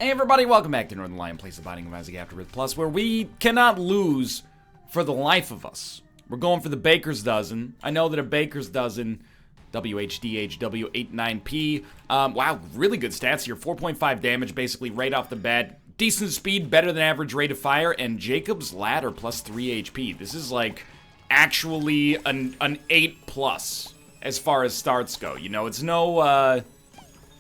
Hey everybody, welcome back to Northernlion, place abiding of Isaac AFTERBIRTH Plus, where we cannot lose for the life of us. We're going for the baker's dozen. I know that a baker's dozen, WHDHW89P, wow, really good stats here. 4.5 damage basically right off the bat. Decent speed, better than average rate of fire, and Jacob's Ladder plus 3 HP. This is like actually an 8+ as far as starts go. You know, it's no,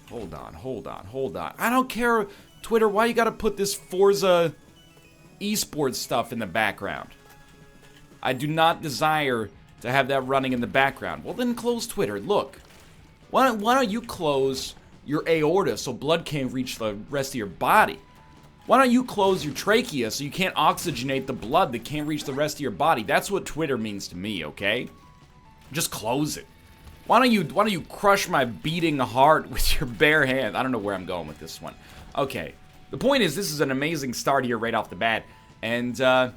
hold on. I don't care, Twitter, why you gotta put this Forza esports stuff in the background? I do not desire to have that running in the background. Well, then close Twitter. Look, why don't you close your aorta so blood can't reach the rest of your body? Why don't you close your trachea so you can't oxygenate the blood that can't reach the rest of your body? That's what Twitter means to me, okay? Just close it. Why don't you crush my beating heart with your bare hand? I don't know where I'm going with this one. Okay, the point is this is an amazing start here right off the bat, and I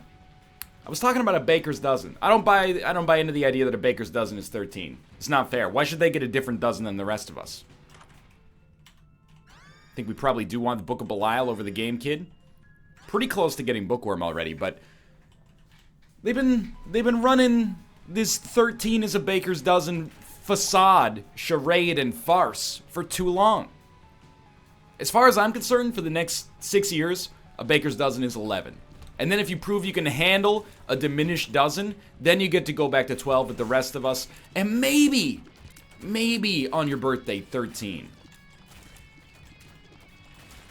was talking about a baker's dozen. I don't buy into the idea that a baker's dozen is 13. It's not fair. Why should they get a different dozen than the rest of us? I think we probably do want the Book of Belial over the Game Kid. Pretty close to getting Bookworm already, but they've been running this 13 is a baker's dozen facade, charade, and farce for too long. As far as I'm concerned, for the next 6 years, a baker's dozen is 11. And then if you prove you can handle a diminished dozen, then you get to go back to 12 with the rest of us, and maybe on your birthday, 13.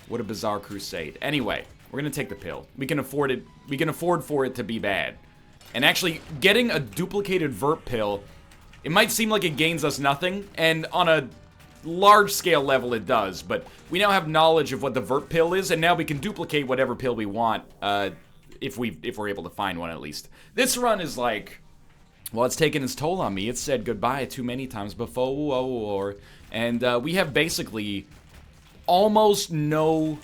What a bizarre crusade. Anyway, we're gonna take the pill. We can afford it. We can afford for it to be bad. And actually, getting a duplicated Vert pill, it might seem like it gains us nothing, and on a large scale level it does, but we now have knowledge of what the Vert pill is, and now we can duplicate whatever pill we want, if we're able to find one at least. This run is like, well, it's taken its toll on me. It's said goodbye too many times before, and we have basically almost no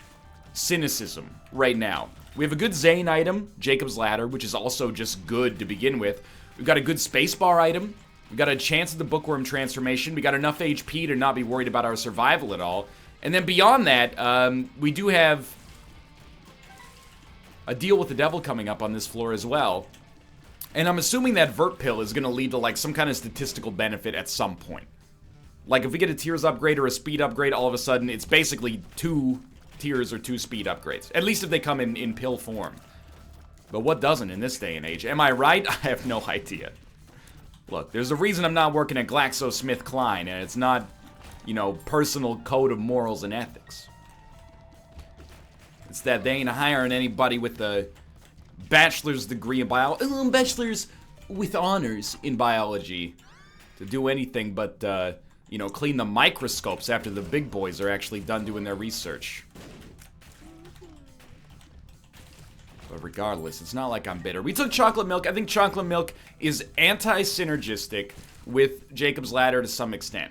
cynicism right now. We have a good Zane item, Jacob's Ladder, which is also just good to begin with. We've got a good spacebar item. We've got a chance at the Bookworm transformation. We got enough HP to not be worried about our survival at all. And then beyond that, we do have a deal with the devil coming up on this floor as well. And I'm assuming that Vert pill is going to lead to like some kind of statistical benefit at some point. Like if we get a tears upgrade or a speed upgrade, all of a sudden it's basically 2 tears or 2 speed upgrades. At least if they come in pill form. But what doesn't in this day and age? Am I right? I have no idea. Look, there's a reason I'm not working at GlaxoSmithKline, and it's not, you know, personal code of morals and ethics. It's that they ain't hiring anybody with a bachelor's degree in biology, bachelor's with honors in biology, to do anything but, you know, clean the microscopes after the big boys are actually done doing their research. But regardless, it's not like I'm bitter. We took chocolate milk. I think chocolate milk is anti-synergistic with Jacob's Ladder to some extent.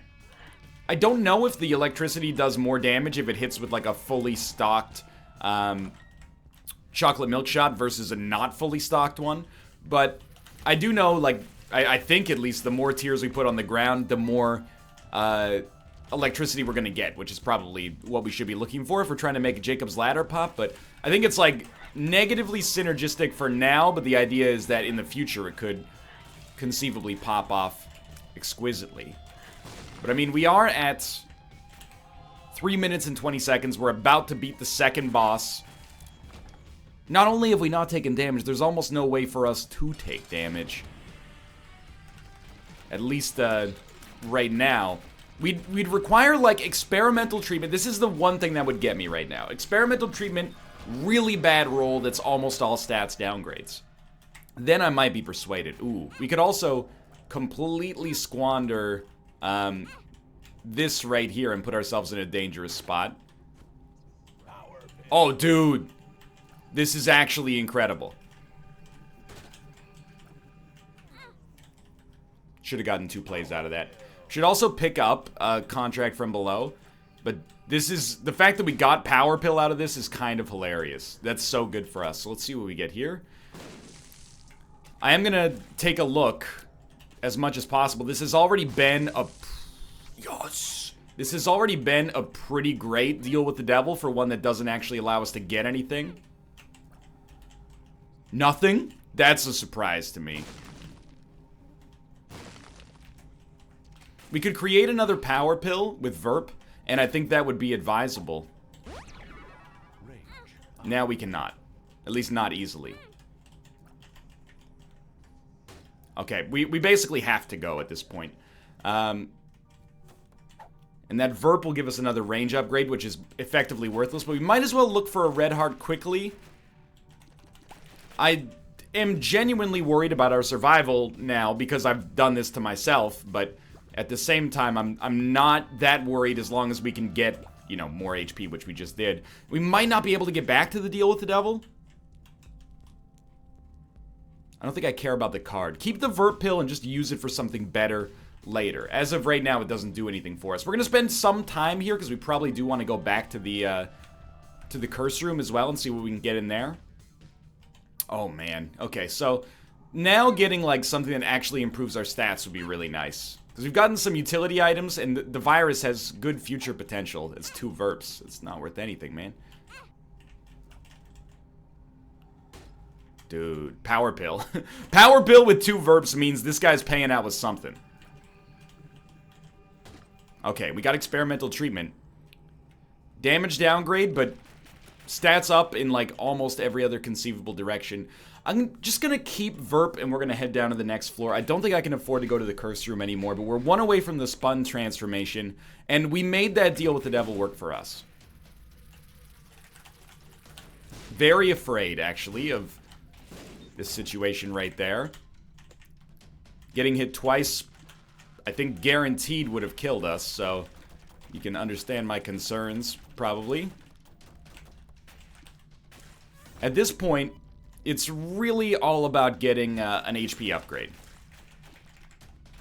I don't know if the electricity does more damage if it hits with like a fully stocked chocolate milk shot versus a not fully stocked one. But I do know, like, I think at least the more tiers we put on the ground, the more electricity we're going to get, which is probably what we should be looking for if we're trying to make a Jacob's Ladder pop. But I think it's like negatively synergistic for now, but the idea is that in the future it could conceivably pop off exquisitely. But I mean, we are at 3 minutes and 20 seconds. We're about to beat the second boss. Not only have we not taken damage, there's almost no way for us to take damage. At least right now. We'd require like experimental treatment. This is the one thing that would get me right now. Experimental treatment, really bad roll that's almost all stats downgrades. Then I might be persuaded. Ooh, we could also completely squander this right here and put ourselves in a dangerous spot. Oh, dude. This is actually incredible. Should have gotten 2 plays out of that. Should also pick up a contract from below. But this is, the fact that we got Power Pill out of this is kind of hilarious. That's so good for us. So let's see what we get here. I am gonna take a look as much as possible. This has already been a... Yes! This has already been a pretty great deal with the devil for one that doesn't actually allow us to get anything. Nothing? That's a surprise to me. We could create another power pill with Verp, and I think that would be advisable. Now we cannot. At least not easily. Okay, we basically have to go at this point. And that Verp will give us another range upgrade, which is effectively worthless, but we might as well look for a red heart quickly. I am genuinely worried about our survival now because I've done this to myself, but at the same time, I'm not that worried as long as we can get, you know, more HP, which we just did. We might not be able to get back to the deal with the devil. I don't think I care about the card. Keep the Vert pill and just use it for something better later. As of right now, it doesn't do anything for us. We're going to spend some time here because we probably do want to go back to the curse room as well and see what we can get in there. Oh, man. Okay, so now getting, like, something that actually improves our stats would be really nice. Because we've gotten some utility items, and the virus has good future potential. It's 2 Verps. It's not worth anything, man. Dude, power pill. Power pill with 2 Verps means this guy's paying out with something. Okay, we got experimental treatment. Damage downgrade, but stats up in, like, almost every other conceivable direction. I'm just gonna keep Verp, and we're gonna head down to the next floor. I don't think I can afford to go to the curse room anymore, but we're 1 away from the spun transformation, and we made that deal with the devil work for us. Very afraid, actually, of this situation right there. Getting hit twice, I think guaranteed would have killed us, so you can understand my concerns, probably. At this point, it's really all about getting an HP upgrade.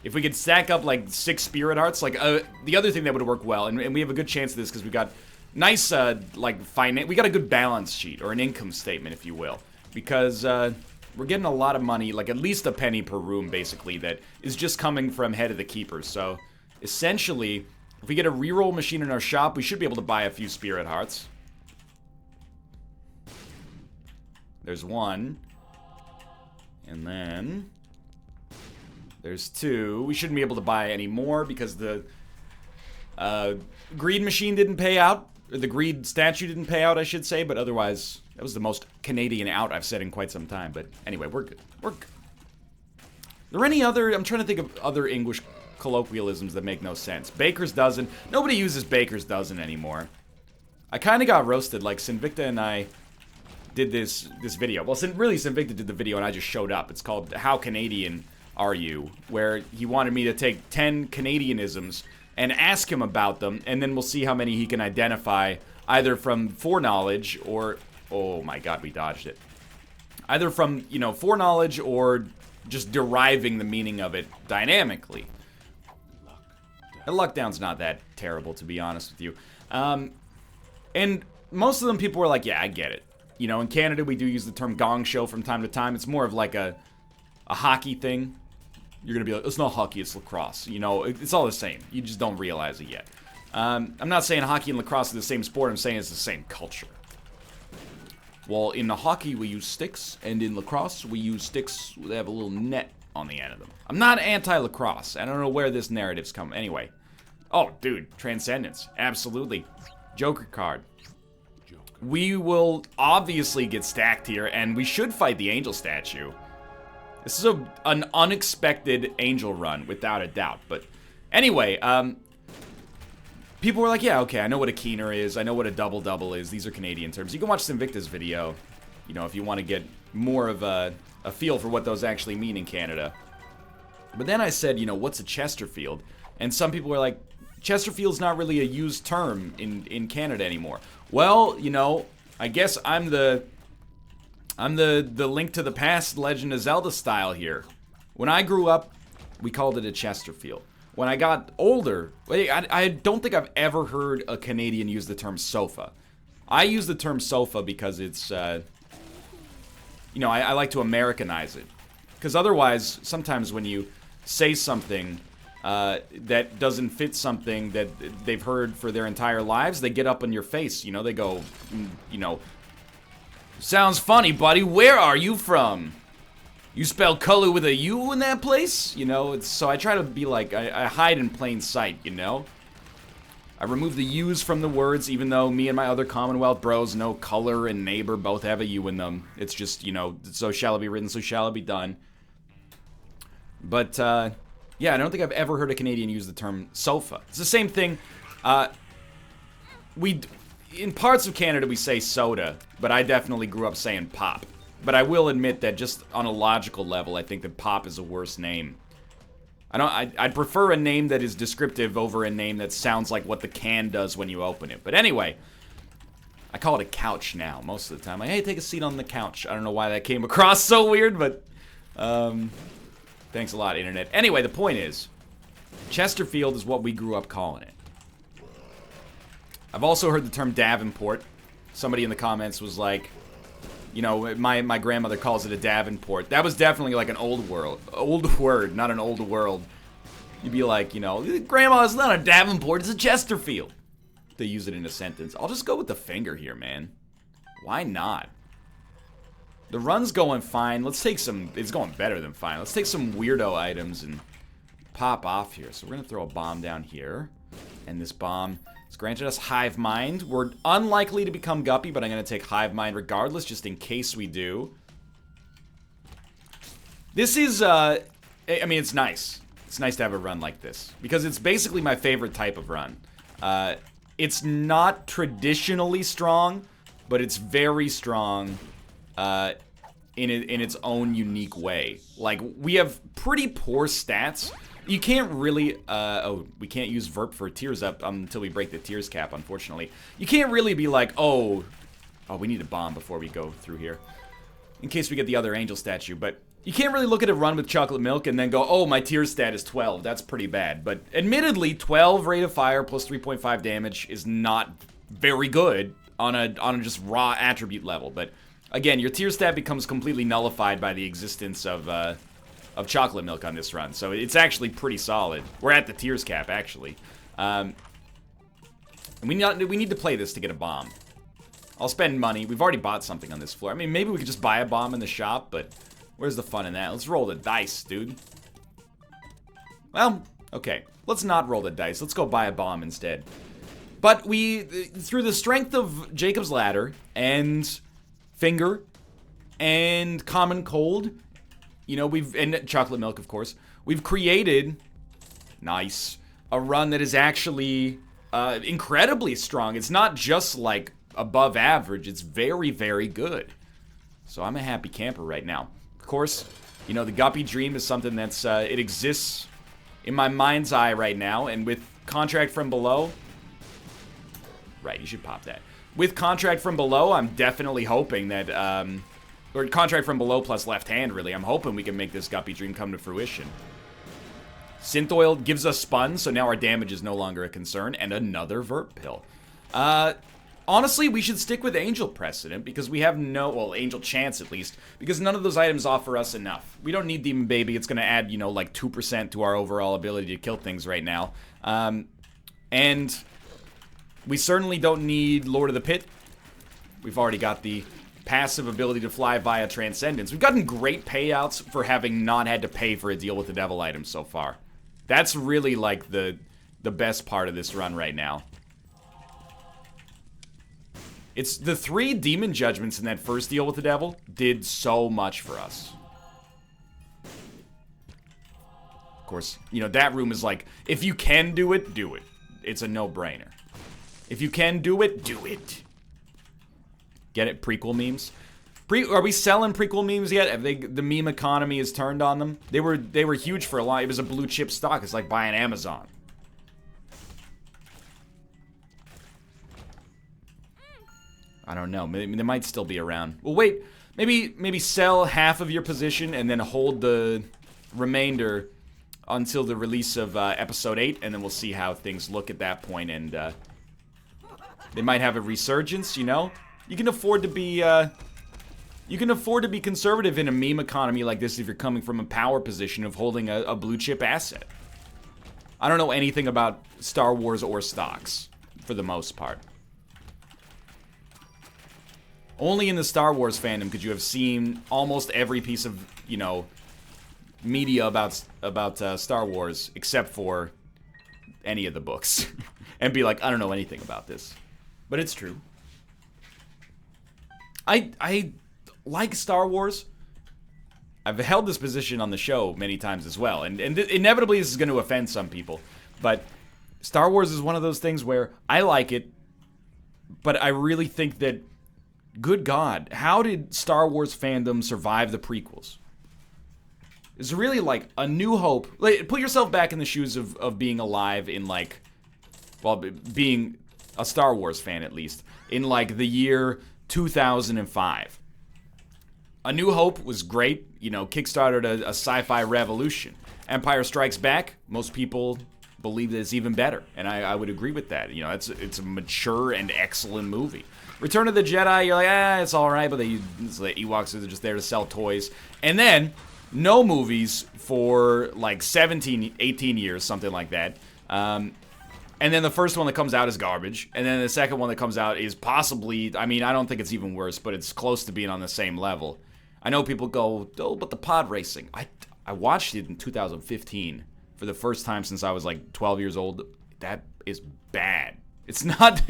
If we could stack up like 6 Spirit Hearts, like the other thing that would work well, and we have a good chance of this because we got nice like we got a good balance sheet or an income statement, if you will, because we're getting a lot of money, like at least a penny per room, basically, that is just coming from Head of the Keepers. So essentially, if we get a reroll machine in our shop, we should be able to buy a few Spirit Hearts. There's 1. And then there's 2. We shouldn't be able to buy any more because the greed machine didn't pay out. Or the greed statue didn't pay out, I should say. But otherwise, that was the most Canadian out I've said in quite some time. But anyway, we're good. We're good. Are there any other... I'm trying to think of other English colloquialisms that make no sense. Baker's dozen. Nobody uses Baker's dozen anymore. I kind of got roasted. Like, Sinvicta and I did this video. Well, really, Sinvicta did the video and I just showed up. It's called How Canadian Are You? Where he wanted me to take 10 Canadianisms and ask him about them, and then we'll see how many he can identify, either from foreknowledge or... Oh my god, we dodged it. Either from, you know, foreknowledge or just deriving the meaning of it dynamically. And Luckdown's not that terrible, to be honest with you. And most of them, people were like, yeah, I get it. You know, in Canada, we do use the term gong show from time to time. It's more of like a hockey thing. You're going to be like, it's not hockey, it's lacrosse. You know, it's all the same. You just don't realize it yet. I'm not saying hockey and lacrosse are the same sport. I'm saying it's the same culture. Well, in the hockey, we use sticks. And in lacrosse, we use sticks that have a little net on the end of them. I'm not anti-lacrosse. I don't know where this narrative's come. Anyway. Oh, dude. Transcendence. Absolutely. Joker card. We will obviously get stacked here, and we should fight the angel statue. This is an unexpected angel run, without a doubt. But anyway, people were like, yeah, okay, I know what a keener is. I know what a double-double is. These are Canadian terms. You can watch Sinvicta's video, you know, if you want to get more of a feel for what those actually mean in Canada. But then I said, you know, what's a Chesterfield? And some people were like, Chesterfield's not really a used term in Canada anymore. Well, you know, I guess I'm the Link to the Past Legend of Zelda style here. When I grew up, we called it a Chesterfield. When I got older, I don't think I've ever heard a Canadian use the term sofa. I use the term sofa because it's, you know, I like to Americanize it. Because otherwise, sometimes when you say something that doesn't fit something that they've heard for their entire lives, they get up in your face, you know, they go, you know, sounds funny, buddy, where are you from? You spell color with a U in that place? You know, so I try to be like, I hide in plain sight, you know? I remove the U's from the words, even though me and my other Commonwealth bros know color and neighbor both have a U in them. It's just, you know, so shall it be written, so shall it be done. But, yeah, I don't think I've ever heard a Canadian use the term sofa. It's the same thing. In parts of Canada, we say soda, but I definitely grew up saying pop. But I will admit that just on a logical level, I think that pop is a worse name. I'd prefer a name that is descriptive over a name that sounds like what the can does when you open it. But anyway, I call it a couch now most of the time. Like, hey, take a seat on the couch. I don't know why that came across so weird, but thanks a lot, internet. Anyway, the point is, Chesterfield is what we grew up calling it. I've also heard the term Davenport. Somebody in the comments was like, you know, my grandmother calls it a Davenport. That was definitely like an old word, not an old world. You'd be like, you know, Grandma, it's not a Davenport, it's a Chesterfield. They use it in a sentence. I'll just go with the finger here, man. Why not? The run's going fine. Let's take some, it's going better than fine. Let's take some weirdo items and pop off here. So we're gonna throw a bomb down here. And this bomb has granted us Hive Mind. We're unlikely to become Guppy, but I'm gonna take Hive Mind regardless, just in case we do. This is, I mean, it's nice. It's nice to have a run like this, because it's basically my favorite type of run. It's not traditionally strong, but it's very strong in its own unique way. Like, we have pretty poor stats. You can't really, oh, we can't use Verp for Tears Up until we break the Tears cap, unfortunately. You can't really be like, oh, we need a bomb before we go through here, in case we get the other angel statue, but you can't really look at a run with chocolate milk and then go, oh, my Tears stat is 12. That's pretty bad. But admittedly, 12 rate of fire plus 3.5 damage is not very good on a just raw attribute level. But again, your Tears stat becomes completely nullified by the existence of chocolate milk on this run. So it's actually pretty solid. We're at the Tears cap, actually. And we need to play this to get a bomb. I'll spend money. We've already bought something on this floor. I mean, maybe we could just buy a bomb in the shop, but where's the fun in that? Let's roll the dice, dude. Well, okay. Let's not roll the dice. Let's go buy a bomb instead. But through the strength of Jacob's Ladder and Finger and Common Cold, you know, and chocolate milk, of course, we've created, nice, a run that is actually incredibly strong. It's not just like above average, it's very, very good. So I'm a happy camper right now. Of course, you know, the Guppy dream is something that's, it exists in my mind's eye right now, and with Contract from Below, right, you should pop that. With Contract from Below, I'm definitely hoping that, or Contract from Below plus Left Hand, really, I'm hoping we can make this Guppy dream come to fruition. Synth Oil gives us Spun, so now our damage is no longer a concern, and another Vert Pill. Honestly, we should stick with Angel Precedent, because we have well, Angel Chance at least, because none of those items offer us enough. We don't need Demon Baby, it's going to add, you know, like 2% to our overall ability to kill things right now. And we certainly don't need Lord of the Pit. We've already got the passive ability to fly via Transcendence. We've gotten great payouts for having not had to pay for a deal with the Devil item so far. That's really, like, the best part of this run right now. It's the 3 Demon Judgments in that first deal with the Devil did so much for us. Of course, you know, that room is like, if you can do it, do it. It's a no-brainer. If you can do it, do it. Get it? Prequel memes? Are we selling prequel memes yet? Have the meme economy has turned on them? They were huge for a while. It was a blue chip stock. It's like buying Amazon. I don't know. Maybe they might still be around. Well, wait. Maybe sell half of your position and then hold the remainder until the release of episode 8, and then we'll see how things look at that point. And they might have a resurgence. You know, you can afford to be conservative in a meme economy like this if you're coming from a power position of holding a blue chip asset. I don't know anything about Star Wars or stocks, for the most part. Only in the Star Wars fandom could you have seen almost every piece of, you know, media about Star Wars, except for any of the books. And be like, I don't know anything about this. But it's true. I like Star Wars. I've held this position on the show many times as well. And inevitably this is going to offend some people. But Star Wars is one of those things where I like it, but I really think that, good God, how did Star Wars fandom survive the prequels? It's really like A New Hope. Like, put yourself back in the shoes of being alive in like, well, being a Star Wars fan at least, in like the year 2005. A New Hope was great, you know, kickstarted a sci-fi revolution. Empire Strikes Back, most people believe that it's even better, and I would agree with that. You know, it's a mature and excellent movie. Return of the Jedi, you're like, it's all right, but the Ewoks are just there to sell toys. And then, no movies for like 17, 18 years, something like that. And then the first one that comes out is garbage. And then the second one that comes out is possibly, I mean, I don't think it's even worse, but it's close to being on the same level. I know people go, oh, but the pod racing. I watched it in 2015 for the first time since I was like 12 years old. That is bad. It's not...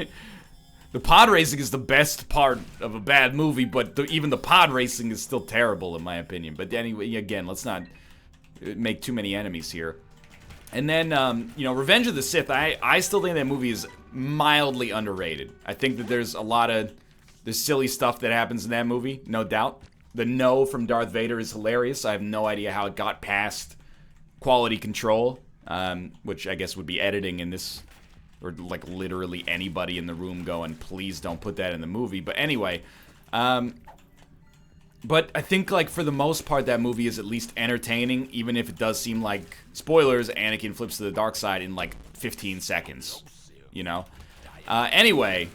The pod racing is the best part of a bad movie, but even the pod racing is still terrible in my opinion. But anyway, again, let's not make too many enemies here. And then, you know, Revenge of the Sith, I still think that movie is mildly underrated. I think that there's a lot of the silly stuff that happens in that movie, no doubt. The no from Darth Vader is hilarious. I have no idea how it got past quality control, which I guess would be editing in this, or like literally anybody in the room going, please don't put that in the movie. But anyway, but I think like for the most part that movie is at least entertaining, even if it does seem like, spoilers, Anakin flips to the dark side in like 15 seconds, you know? Anyway,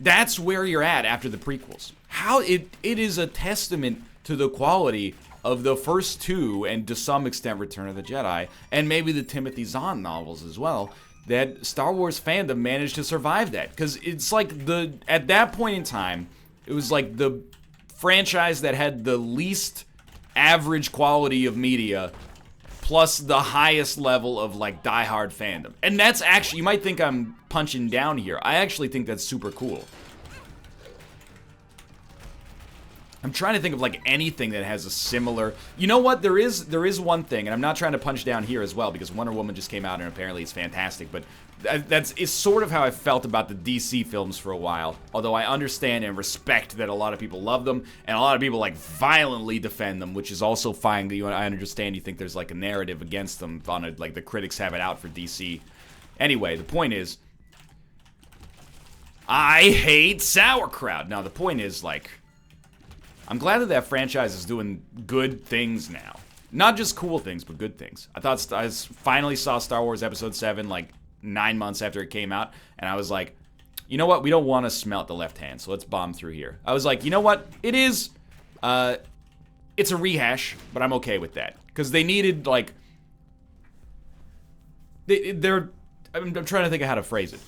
that's where you're at after the prequels. How it is a testament to the quality of the first two, and to some extent Return of the Jedi, and maybe the Timothy Zahn novels as well, that Star Wars fandom managed to survive that. Because it's like at that point in time, it was like the franchise that had the least average quality of media, plus the highest level of like diehard fandom. And that's actually, you might think I'm punching down here. I actually think that's super cool. I'm trying to think of like anything that has a similar... You know what? There is one thing, and I'm not trying to punch down here as well, because Wonder Woman just came out and apparently it's fantastic, but it's sort of how I felt about the DC films for a while. Although I understand and respect that a lot of people love them, and a lot of people like violently defend them, which is also fine. I understand you think there's like a narrative against them on it, like the critics have it out for DC. Anyway, the point is, I hate sauerkraut. Now the point is like, I'm glad that franchise is doing good things now. Not just cool things, but good things. I finally saw Star Wars Episode 7 like 9 months after it came out, and I was like, you know what? We don't want to smelt the left hand, so let's bomb through here. I was like, you know what? It is, it's a rehash, but I'm okay with that. Because they needed, like, I'm trying to think of how to phrase it.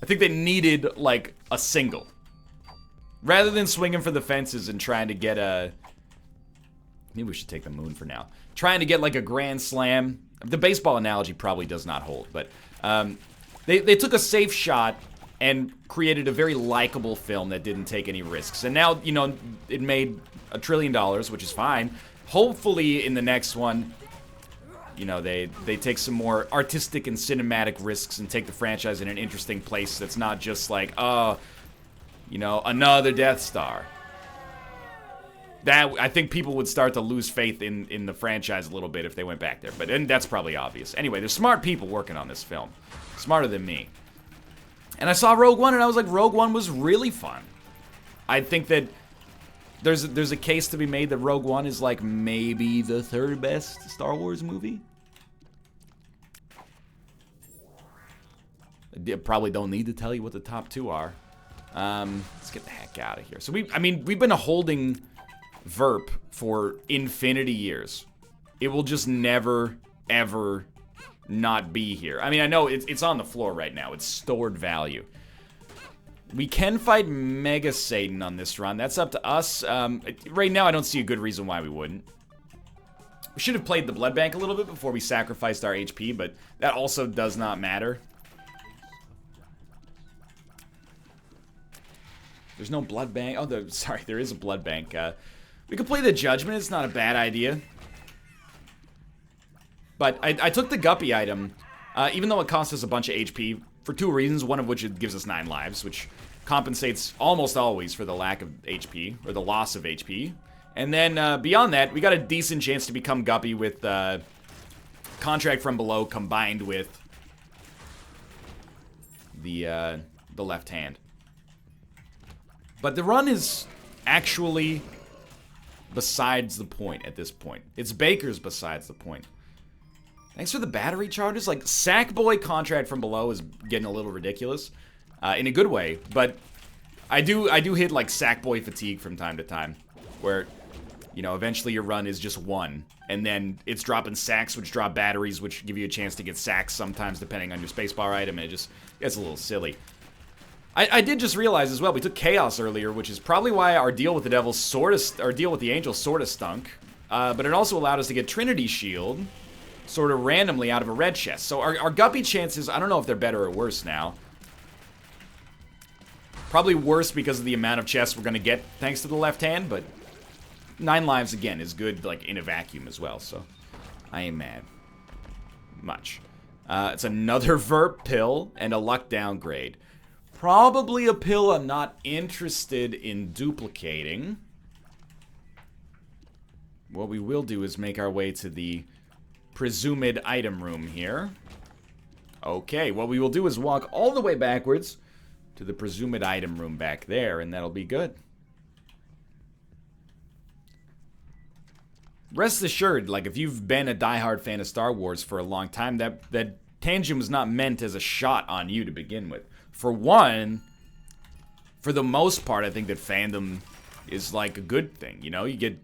I think they needed, like, a single. Rather than swinging for the fences and trying to get a... Maybe we should take the moon for now. Trying to get like a grand slam. The baseball analogy probably does not hold, but they took a safe shot and created a very likable film that didn't take any risks. And now, you know, it made $1 trillion, which is fine. Hopefully in the next one, you know, they take some more artistic and cinematic risks and take the franchise in an interesting place that's not just like, oh... You know, another Death Star. That, I think people would start to lose faith in the franchise a little bit if they went back there. And that's probably obvious. Anyway, there's smart people working on this film. Smarter than me. And I saw Rogue One and I was like, Rogue One was really fun. I think that there's a case to be made that Rogue One is like maybe the third best Star Wars movie. I probably don't need to tell you what the top two are. Let's get the heck out of here. So we've been holding Verp for infinity years. It will just never, ever not be here. I mean, I know it's on the floor right now. It's stored value. We can fight Mega Satan on this run. That's up to us. Right now, I don't see a good reason why we wouldn't. We should have played the blood bank a little bit before we sacrificed our HP, but that also does not matter. There's no blood bank. Oh, sorry, there is a blood bank. We could play the Judgment. It's not a bad idea. But I took the Guppy item, even though it costs us a bunch of HP, for two reasons. One of which it gives us 9 lives, which compensates almost always for the lack of HP, or the loss of HP. And then beyond that, we got a decent chance to become Guppy with Contract from Below combined with the left hand. But the run is actually besides the point at this point. It's Baker's besides the point. Thanks for the battery charges. Like, Sackboy Contract from Below is getting a little ridiculous. In a good way. But I do hit, like, Sackboy fatigue from time to time. Where, you know, eventually your run is just 1. And then it's dropping sacks, which drop batteries, which give you a chance to get sacks sometimes, depending on your spacebar item. And it just gets a little silly. I did just realize as well, we took Chaos earlier, which is probably why our deal with the Devil our deal with the Angel sort of stunk. But it also allowed us to get Trinity Shield sort of randomly out of a red chest. So our Guppy chances, I don't know if they're better or worse now. Probably worse because of the amount of chests we're going to get thanks to the left hand, but 9 lives again is good, like, in a vacuum as well, so I ain't mad. Much. It's another Vert pill and a luck downgrade. Probably a pill I'm not interested in duplicating. What we will do is make our way to the presumed item room here. Okay, what we will do is walk all the way backwards to the presumed item room back there, and that'll be good. Rest assured, like, if you've been a diehard fan of Star Wars for a long time, that tangent was not meant as a shot on you to begin with. For one, for the most part, I think that fandom is, like, a good thing, you know? You get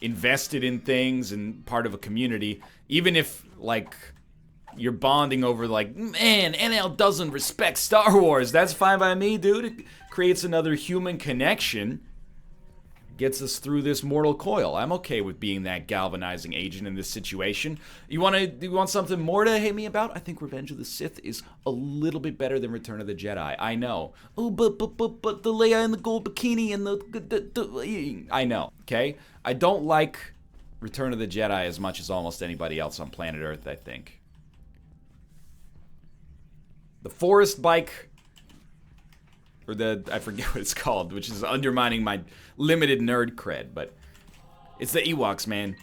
invested in things and part of a community, even if, like, you're bonding over, like, man, NL doesn't respect Star Wars. That's fine by me, dude. It creates another human connection. Gets us through this mortal coil. I'm okay with being that galvanizing agent in this situation. You want something more to hate me about? I think Revenge of the Sith is a little bit better than Return of the Jedi. I know. Oh, but the Leia in the gold bikini and the I know, okay? I don't like Return of the Jedi as much as almost anybody else on planet Earth, I think. The Forest Bike, or I forget what it's called, which is undermining my limited nerd cred, but it's the Ewoks, man.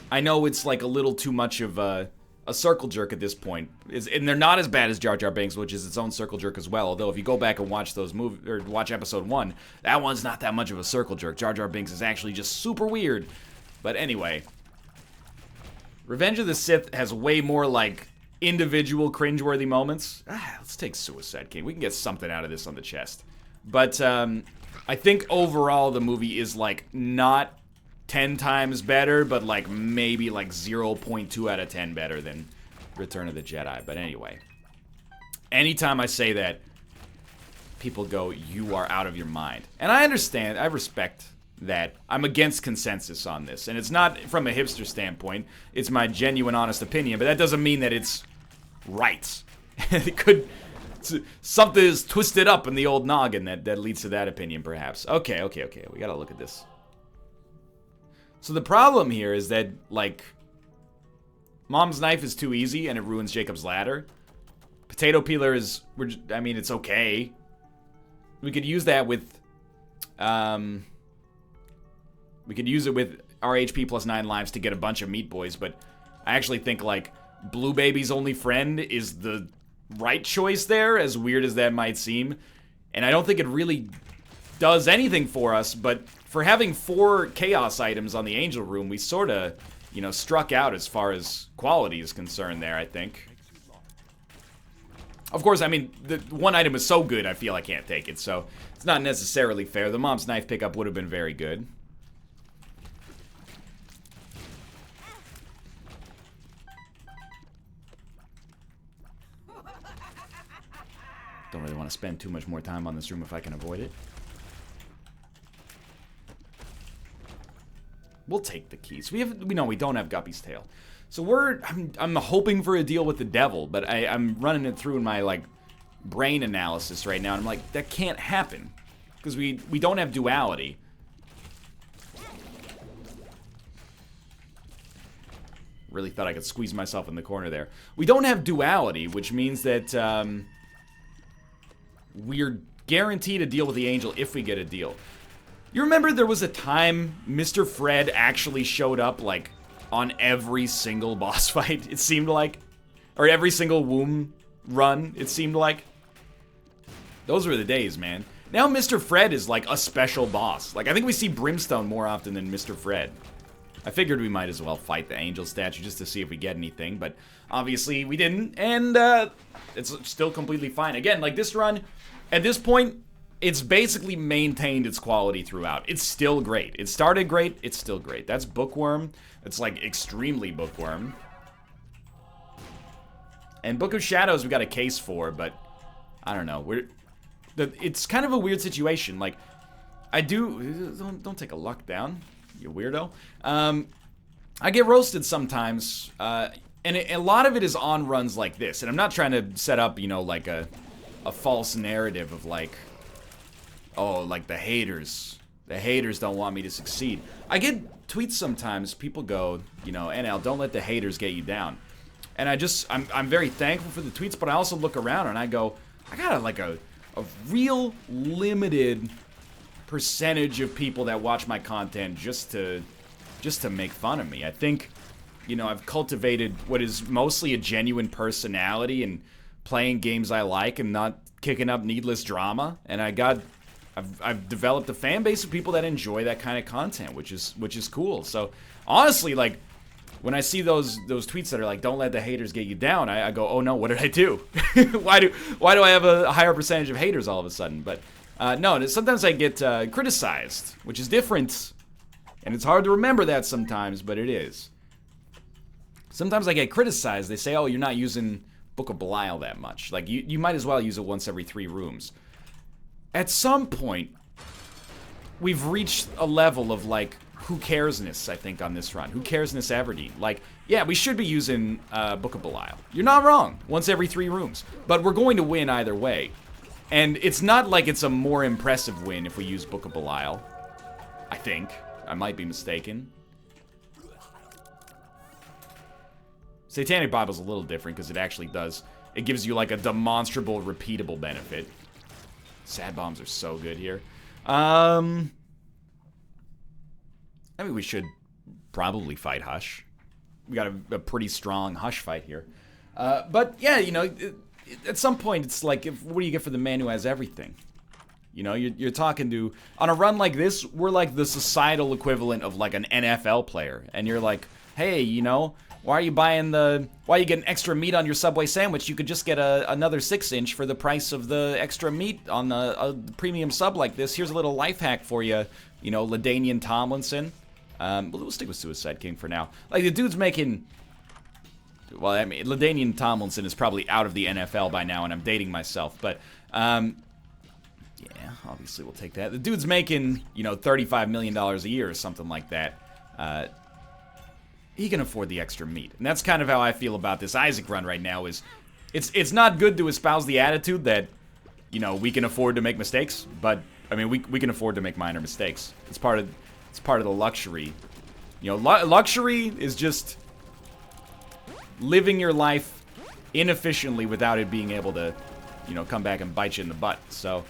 I know it's like a little too much of a circle jerk at this point, and they're not as bad as Jar Jar Binks, which is its own circle jerk as well. Although if you go back and watch those movies, or watch episode 1, that one's not that much of a circle jerk. Jar Jar Binks is actually just super weird. But anyway, Revenge of the Sith has way more like individual cringeworthy moments. Let's take Suicide King. We can get something out of this on the chest. But I think overall the movie is like not 10 times better, but like maybe like 0.2 out of 10 better than Return of the Jedi. But anyway, anytime I say that, people go, you are out of your mind. And I understand, I respect that. I'm against consensus on this. And it's not from a hipster standpoint. It's my genuine, honest opinion. But that doesn't mean that it's right. It could... Something is twisted up in the old noggin that leads to that opinion, perhaps. Okay. We gotta look at this. So the problem here is that, like, Mom's Knife is too easy and it ruins Jacob's Ladder. Potato Peeler is... I mean, it's okay. We could use that with... we could use it with our HP plus 9 lives to get a bunch of Meat Boys, but I actually think, like, Blue Baby's only friend is the right choice there, as weird as that might seem. And I don't think it really does anything for us, but for having 4 Chaos items on the Angel Room, we sort of, you know, struck out as far as quality is concerned there, I think. Of course, I mean, the one item is so good, I feel I can't take it, so it's not necessarily fair. The Mom's Knife pickup would have been very good. Don't really want to spend too much more time on this room if I can avoid it. We'll take the keys. We know we don't have Guppy's tail. So I'm hoping for a deal with the devil, but I'm running it through in my, like, brain analysis right now, and I'm like, that can't happen. Because we don't have duality. Really thought I could squeeze myself in the corner there. We don't have duality, which means that we're guaranteed a deal with the angel if we get a deal. You remember there was a time Mr. Fred actually showed up, like, on every single boss fight, it seemed like? Or every single womb run, it seemed like? Those were the days, man. Now Mr. Fred is, like, a special boss. Like, I think we see Brimstone more often than Mr. Fred. I figured we might as well fight the angel statue just to see if we get anything, but obviously we didn't, and it's still completely fine. Again, like, this run, at this point, it's basically maintained its quality throughout. It's still great. It started great, it's still great. That's Bookworm. It's, like, extremely Bookworm. And Book of Shadows we got a case for, but I don't know. It's kind of a weird situation. Like, don't take a luck down, you weirdo. I get roasted sometimes, and a lot of it is on runs like this. And I'm not trying to set up, you know, like a false narrative of, like, oh, like, the haters don't want me to succeed. I get tweets sometimes, people go, you know, NL, don't let the haters get you down. And I'm very thankful for the tweets, but I also look around and I go, I got a real limited percentage of people that watch my content just to make fun of me. I think, you know, I've cultivated what is mostly a genuine personality and playing games I like and not kicking up needless drama, and I've developed a fan base of people that enjoy that kind of content, which is cool. So honestly, like, when I see those tweets that are like, don't let the haters get you down, I go, oh no, what did I do? why do I have a higher percentage of haters all of a sudden? But no, sometimes I get criticized, which is different, and it's hard to remember that sometimes, but it is. Sometimes I get criticized. They say, oh, you're not using Book of Belial that much. Like, you might as well use it once every 3 rooms. At some point, we've reached a level of, like, who caresness, I think, on this run. Who caresness Everdeen. Like, yeah, we should be using Book of Belial. You're not wrong. Once every 3 rooms. But we're going to win either way. And it's not like it's a more impressive win if we use Book of Belial. I think. I might be mistaken. Satanic Bible's a little different because it actually does. It gives you, like, a demonstrable, repeatable benefit. Sad bombs are so good here. I mean, we should probably fight Hush. We got a pretty strong Hush fight here. But, yeah, you know, at some point, it's like, what do you get for the man who has everything? You know, you're talking to... On a run like this, we're like the societal equivalent of, like, an NFL player. And you're like, hey, you know, why are you getting extra meat on your Subway sandwich? You could just get another 6-inch for the price of the extra meat on a premium sub like this. Here's a little life hack for you, you know, LaDainian Tomlinson. We'll stick with Suicide King for now. Like, the dude's making... Well, I mean, LaDainian Tomlinson is probably out of the NFL by now, and I'm dating myself. But, yeah, obviously we'll take that. The dude's making, you know, $35 million a year or something like that. He can afford the extra meat. And that's kind of how I feel about this Isaac run right now. Is it's not good to espouse the attitude that, you know, we can afford to make mistakes, but I mean, we can afford to make minor mistakes. It's part of the luxury. You know, luxury is just living your life inefficiently without it being able to, you know, come back and bite you in the butt. So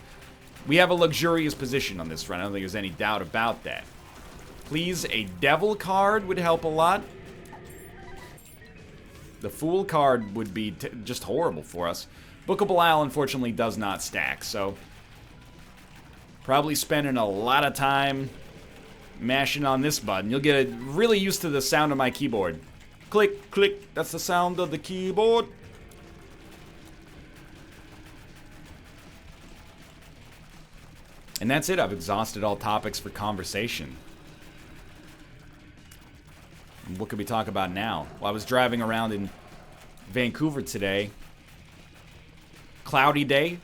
we have a luxurious position on this run. I don't think there's any doubt about that. Please, a devil card would help a lot. The Fool card would be just horrible for us. Book of Belial, unfortunately, does not stack, so... Probably spending a lot of time mashing on this button. You'll get really used to the sound of my keyboard. Click, click, that's the sound of the keyboard. And that's it, I've exhausted all topics for conversation. What could we talk about now? Well, I was driving around in Vancouver today. Cloudy day.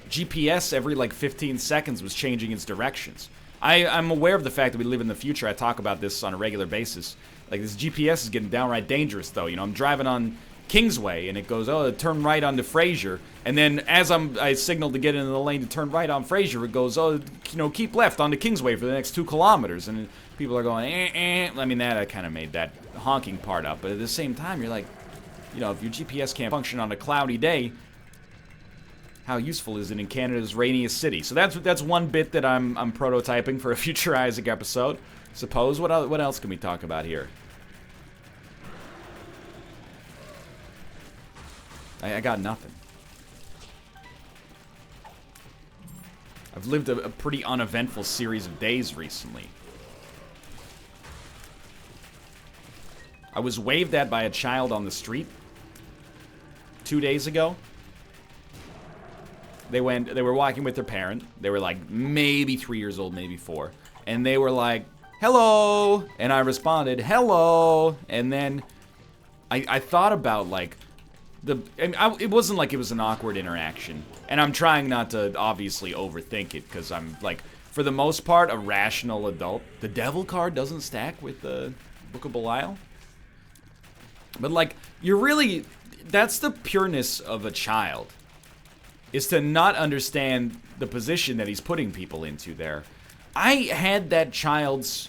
GPS every like 15 seconds was changing its directions. I'm aware of the fact that we live in the future. I talk about this on a regular basis. Like, this GPS is getting downright dangerous, though. You know, I'm driving on Kingsway, and it goes, oh, turn right onto Fraser. And then as I signal to get into the lane to turn right on Fraser, it goes, oh, you know, keep left onto Kingsway for the next 2 kilometers. And people are going, I mean, I kind of made that honking part up. But at the same time, you're like, you know, if your GPS can't function on a cloudy day, how useful is it in Canada's rainiest city? So that's one bit that I'm prototyping for a future Isaac episode. Suppose. What else can we talk about here? I got nothing. I've lived a pretty uneventful series of days recently. I was waved at by a child on the street 2 days ago. They were walking with their parent. They were like maybe 3 years old, maybe 4. And they were like, hello. And I responded, hello. And then I thought about like, it wasn't like it was an awkward interaction. And I'm trying not to obviously overthink it because I'm like, for the most part, a rational adult. The devil card doesn't stack with the Book of Belial. But like, that's the pureness of a child. Is to not understand the position that he's putting people into there. I had that child's,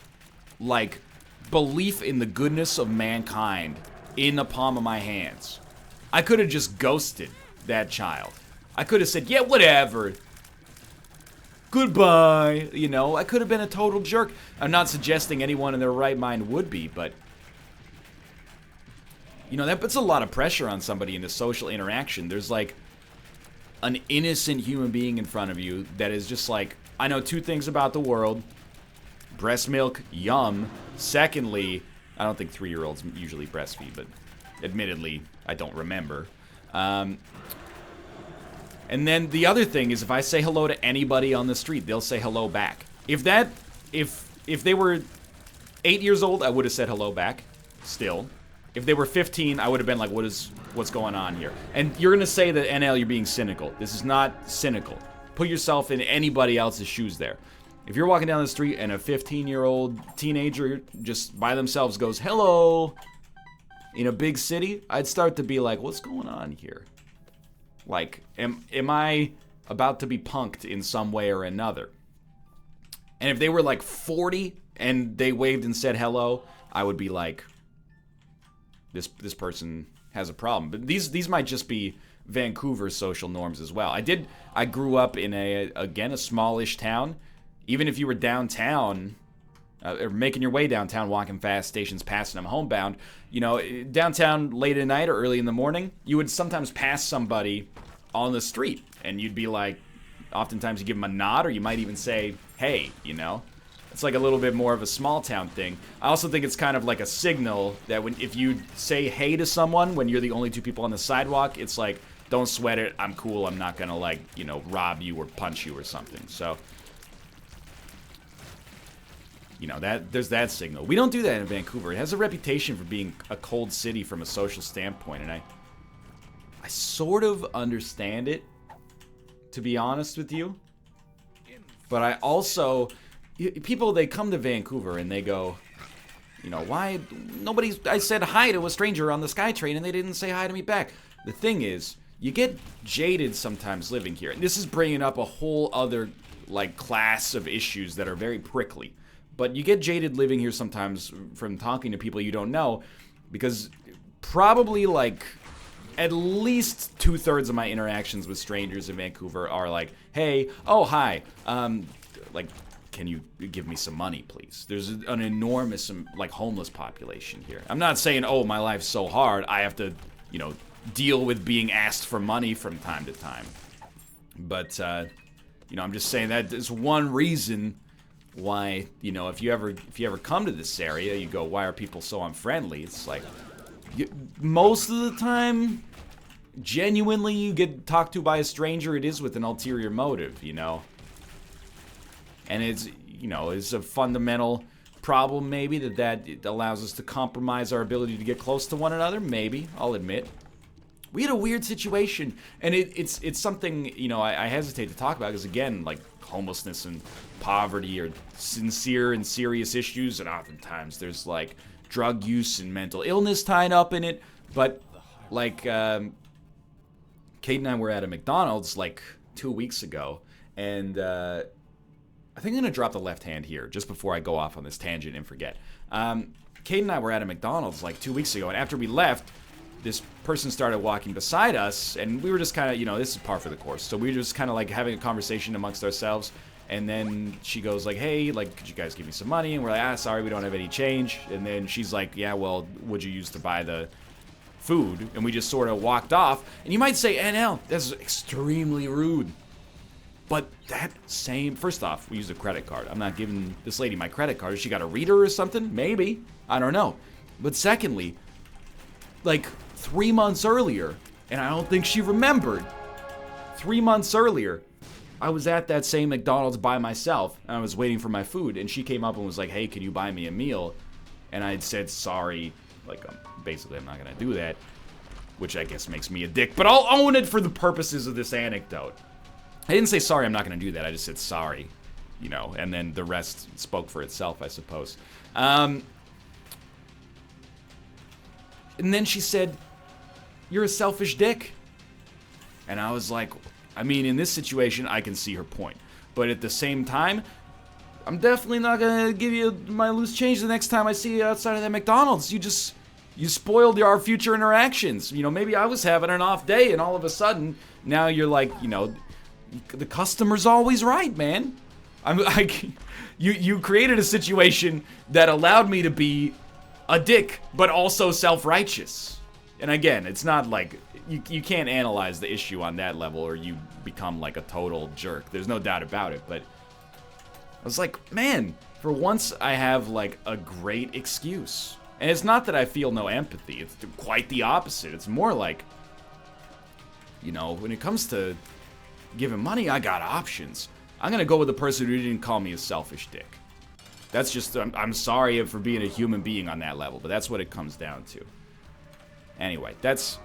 like, belief in the goodness of mankind in the palm of my hands. I could have just ghosted that child. I could have said, yeah, whatever. Goodbye. You know, I could have been a total jerk. I'm not suggesting anyone in their right mind would be, but you know, that puts a lot of pressure on somebody in a social interaction. There's, like, an innocent human being in front of you that is just like, I know 2 things about the world. Breast milk, yum. Secondly, I don't think 3-year-olds usually breastfeed, but admittedly, I don't remember. And then the other thing is if I say hello to anybody on the street, they'll say hello back. If they were 8 years old, I would have said hello back, still. If they were 15, I would have been like, what's going on here? And you're going to say that, NL, you're being cynical. This is not cynical. Put yourself in anybody else's shoes there. If you're walking down the street and a 15-year-old teenager just by themselves goes, hello, in a big city, I'd start to be like, what's going on here? Like, am I about to be punked in some way or another? And if they were like 40 and they waved and said hello, I would be like, this person has a problem. But these might just be Vancouver social norms as well. I grew up in a smallish town. Even if you were downtown, or making your way downtown, walking fast, stations passing them homebound, you know, downtown late at night or early in the morning, you would sometimes pass somebody on the street, and you'd be like, oftentimes you give them a nod, or you might even say, hey, you know? It's like a little bit more of a small town thing. I also think it's kind of like a signal that if you say hey to someone when you're the only 2 people on the sidewalk, it's like, don't sweat it, I'm cool, I'm not gonna, like, you know, rob you or punch you or something. So, you know, there's that signal. We don't do that in Vancouver. It has a reputation for being a cold city from a social standpoint, and I sort of understand it, to be honest with you. But I also, people, they come to Vancouver and they go, you know, why I said hi to a stranger on the SkyTrain and they didn't say hi to me back. The thing is, you get jaded sometimes living here. And this is bringing up a whole other, like, class of issues that are very prickly. But you get jaded living here sometimes from talking to people you don't know, because probably, like, at least 2/3 of my interactions with strangers in Vancouver are like, hey, oh, hi, like, can you give me some money, please? There's an enormous, like, homeless population here. I'm not saying, oh, my life's so hard, I have to, you know, deal with being asked for money from time to time. But, you know, I'm just saying that is one reason why, you know, if you ever come to this area, you go, why are people so unfriendly? It's like, most of the time, genuinely, you get talked to by a stranger, it is with an ulterior motive, you know? And it's, you know, it's a fundamental problem, maybe, that it allows us to compromise our ability to get close to one another, maybe, I'll admit. we had a weird situation, and it's something, you know, I hesitate to talk about because, again, like, homelessness and poverty are sincere and serious issues, and oftentimes there's, like, drug use and mental illness tied up in it. But, like, Kate and I were at a McDonald's, like, 2 weeks ago, and I think I'm going to drop the left hand here just before I go off on this tangent and forget. Kate and I were at a McDonald's, like, 2 weeks ago, and after we left, this person started walking beside us, and we were just kind of, you know, this is par for the course. So we were just kind of like having a conversation amongst ourselves, and then she goes like, hey, like, could you guys give me some money? And we're like, sorry, we don't have any change. And then she's like, yeah, well, what'd you use to buy the food? And we just sort of walked off. And you might say, NL, that's extremely rude. But that same, first off, we used a credit card. I'm not giving this lady my credit card. Has she got a reader or something? Maybe. I don't know. But secondly, like, 3 months earlier, and I don't think she remembered, 3 months earlier, I was at that same McDonald's by myself, and I was waiting for my food, and she came up and was like, hey, can you buy me a meal? And I had said, sorry, like, basically I'm not gonna do that, which I guess makes me a dick, but I'll own it for the purposes of this anecdote. I didn't say sorry, I'm not gonna do that, I just said sorry, you know, and then the rest spoke for itself, I suppose. And then she said, you're a selfish dick. And I was like, I mean, in this situation, I can see her point. But at the same time, I'm definitely not gonna give you my loose change the next time I see you outside of that McDonald's. You spoiled our future interactions. You know, maybe I was having an off day, and all of a sudden, now you're like, you know, the customer's always right, man. You created a situation that allowed me to be a dick, but also self-righteous. And again, it's not like, you can't analyze the issue on that level or you become like a total jerk. There's no doubt about it, but I was like, man, for once I have like a great excuse. And it's not that I feel no empathy, it's quite the opposite. It's more like, you know, when it comes to giving money, I got options. I'm gonna go with the person who didn't call me a selfish dick. That's just, I'm sorry for being a human being on that level, but that's what it comes down to. Anyway, that's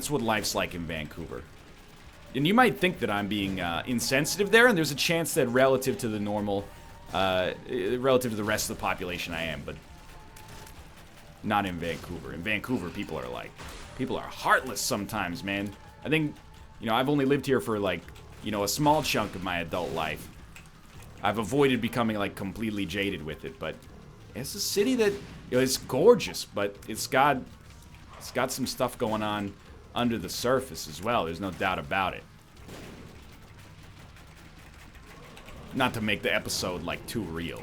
what life's like in Vancouver. And you might think that I'm being insensitive there, and there's a chance that relative to the normal, relative to the rest of the population I am, but not in Vancouver. In Vancouver, people are heartless sometimes, man. I think, you know, I've only lived here for like, you know, a small chunk of my adult life. I've avoided becoming like completely jaded with it, but it's a city that, you know, it's gorgeous, but it's got some stuff going on under the surface as well. There's no doubt about it. Not to make the episode like too real,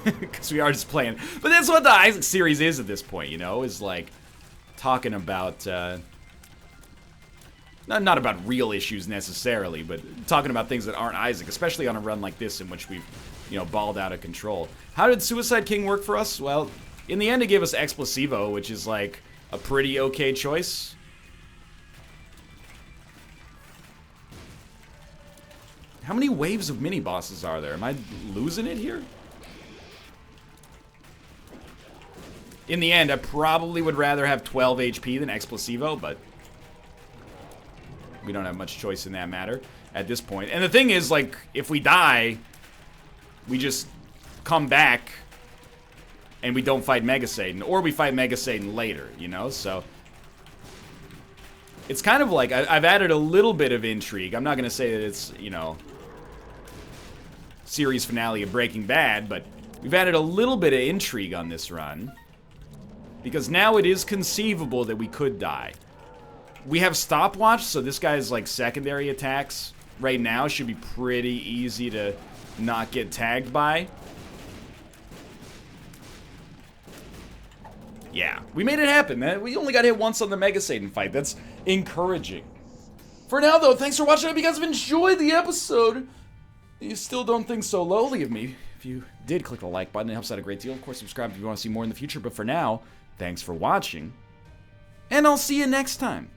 because we are just playing. But that's what the Isaac series is at this point, you know, is like talking about not about real issues necessarily, but talking about things that aren't Isaac, especially on a run like this in which we've, you know, balled out of control. How did Suicide King work for us? Well, in the end, it gave us Explosivo, which is like a pretty okay choice. How many waves of mini-bosses are there? Am I losing it here? In the end, I probably would rather have 12 HP than Explosivo, but we don't have much choice in that matter at this point. And the thing is, like, if we die, we just come back and we don't fight Mega Satan, or we fight Mega Satan later, you know? So it's kind of like I've added a little bit of intrigue. I'm not going to say that it's, you know, series finale of Breaking Bad, but we've added a little bit of intrigue on this run, because now it is conceivable that we could die. We have stopwatch, so this guy's like secondary attacks right now should be pretty easy to not get tagged by. Yeah, we made it happen, man. We only got hit once on the Mega Satan fight. That's encouraging. For now, though, thanks for watching. I hope you guys have enjoyed the episode. You still don't think so lowly of me. If you did, click the like button. It helps out a great deal. Of course, subscribe if you want to see more in the future. But for now, thanks for watching. And I'll see you next time.